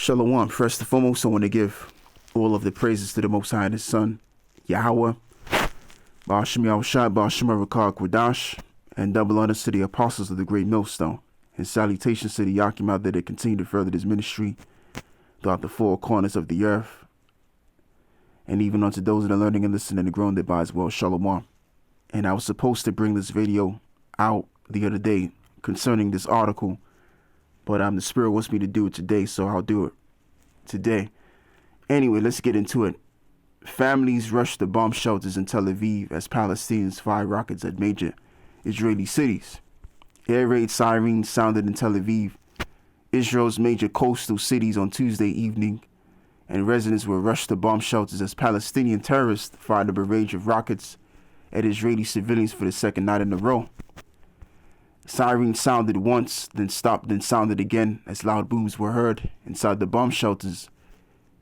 Shalom. First and foremost, I want to give all of the praises to the Most High and His Son, Yahweh, Ba'ashem Yahushua, Ba'ashem Rakar Kwadash, and double honors to the apostles of the Great Millstone, and salutations to the Yakim out there that continue to further this ministry throughout the four corners of the earth, and even unto those that are learning and listening and growing thereby as well. Shalom. And I was supposed to bring this video out the other day concerning this article, but the Spirit wants me to do it today, so I'll do it today. Anyway, let's get into it. Families rushed to bomb shelters in Tel Aviv as Palestinians fire rockets at major Israeli cities. Air raid sirens sounded in Tel Aviv, Israel's major coastal cities, on Tuesday evening, and residents were rushed to bomb shelters as Palestinian terrorists fired a barrage of rockets at Israeli civilians for the second night in a row. Sirens sounded once, then stopped, then sounded again as loud booms were heard inside the bomb shelters.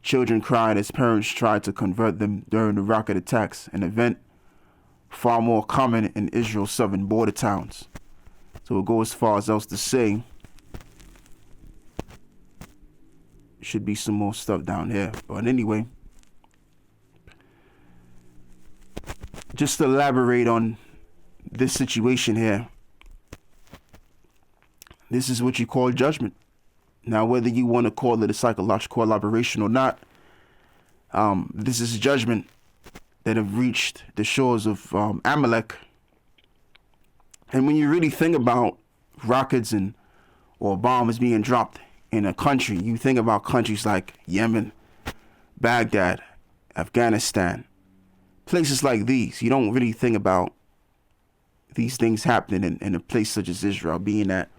Children cried as parents tried to convert them during the rocket attacks, an event far more common in Israel's southern border towns. So it goes as far as else to say, should be some more stuff down here. But anyway, just to elaborate on this situation here, this is what you call judgment. Now, whether you want to call it a psychological elaboration or not, this is judgment that have reached the shores of Amelek. And when you really think about rockets or bombs being dropped in a country, you think about countries like Yemen, Baghdad, Afghanistan, places like these. You don't really think about these things happening in a place such as Israel, being that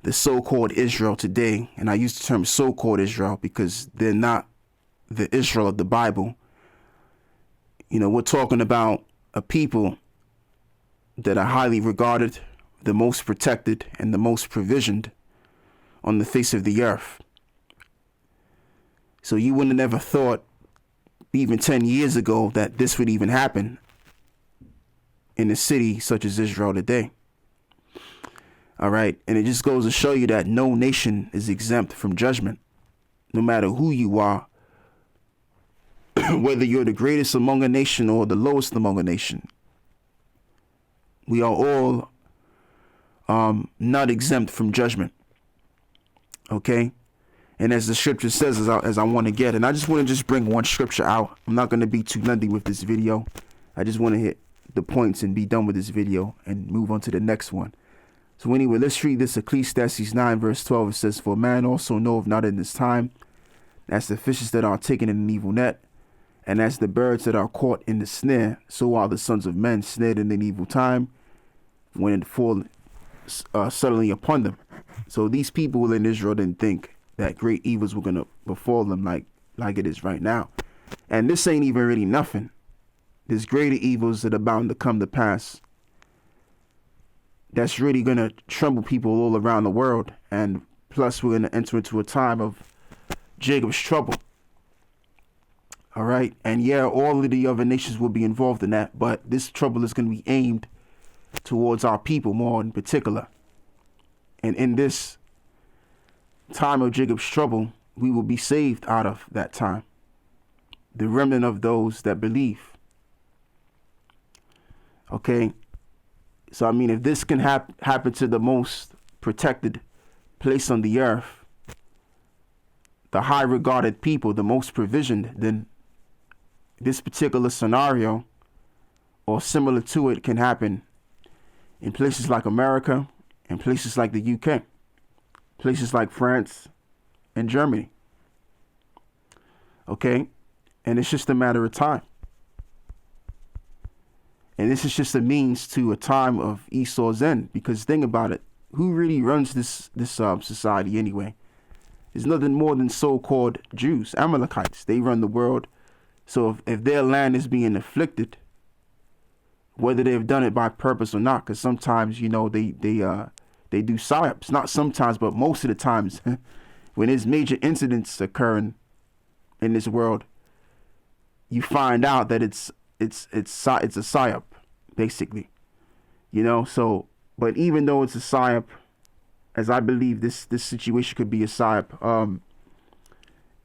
the so-called Israel today, and I use the term so-called Israel because they're not the Israel of the Bible. You know, we're talking about a people that are highly regarded, the most protected, and the most provisioned on the face of the earth. So you wouldn't have never thought, even 10 years ago, that this would even happen in a city such as Israel today. All right. And it just goes to show you that no nation is exempt from judgment, no matter who you are, whether you're the greatest among a nation or the lowest among a nation. We are all not exempt from judgment. OK, and as the scripture says, as I want to get, and I just want to bring one scripture out. I'm not going to be too lengthy with this video. I just want to hit the points and be done with this video and move on to the next one. So anyway, let's read this. Ecclesiastes 9 verse 12. It says, "For man also knoweth not in this time, as the fishes that are taken in an evil net, and as the birds that are caught in the snare, so are the sons of men snared in an evil time, when it fall suddenly upon them." So these people in Israel didn't think that great evils were going to befall them like it is right now. And this ain't even really nothing. There's greater evils that are bound to come to pass. That's really going to trouble people all around the world. And plus, we're going to enter into a time of Jacob's trouble. All right. And yeah, all of the other nations will be involved in that. But this trouble is going to be aimed towards our people more in particular. And in this time of Jacob's trouble, we will be saved out of that time. The remnant of those that believe. Okay. So, I mean, if this can happen to the most protected place on the earth, the high regarded people, the most provisioned, then this particular scenario or similar to it can happen in places like America, in places like the UK, places like France and Germany. Okay. And it's just a matter of time. And this is just a means to a time of Esau's end, because think about it. Who really runs this society anyway? It's nothing more than so-called Jews, Amalekites. They run the world. So if their land is being afflicted, whether they've done it by purpose or not, because sometimes, you know, they do psyops. Not sometimes, but most of the times when there's major incidents occurring in this world, you find out that it's a psyop, basically, you know. So, but even though it's a psyop, as I believe this situation could be a psyop,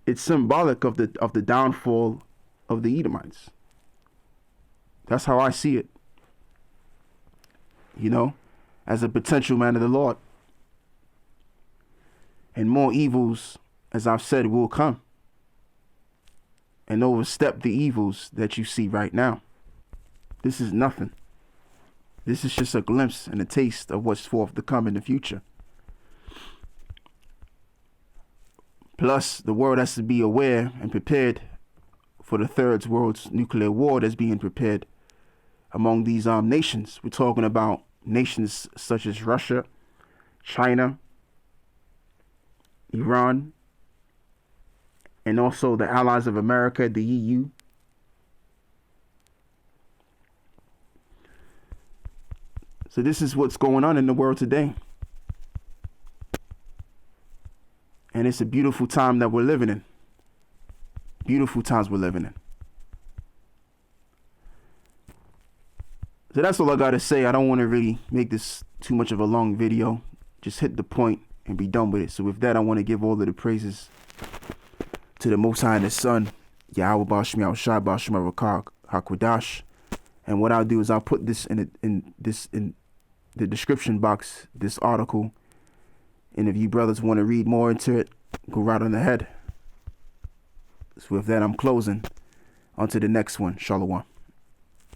it's symbolic of the downfall of the Edomites. That's how I see it. You know, as a potential man of the Lord. And more evils, as I've said, will come and overstep the evils that you see right now. This is nothing. This is just a glimpse and a taste of what's forth to come in the future. Plus, the world has to be aware and prepared for the third world's nuclear war that's being prepared among these nations. We're talking about nations such as Russia, China, Iran, and also the allies of America, the EU. So this is what's going on in the world today. And it's a beautiful time that we're living in. Beautiful times we're living in. So that's all I got to say. I don't want to really make this too much of a long video. Just hit the point and be done with it. So with that, I want to give all of the praises to the Most High and His Son, Yahweh Bashmi Al-Shai Bashma Rakak HaKwadash. And what I'll do is I'll put this in the description box, this article. And if you brothers want to read more into it, go right on ahead. So with that, I'm closing. On to the next one. Shalom.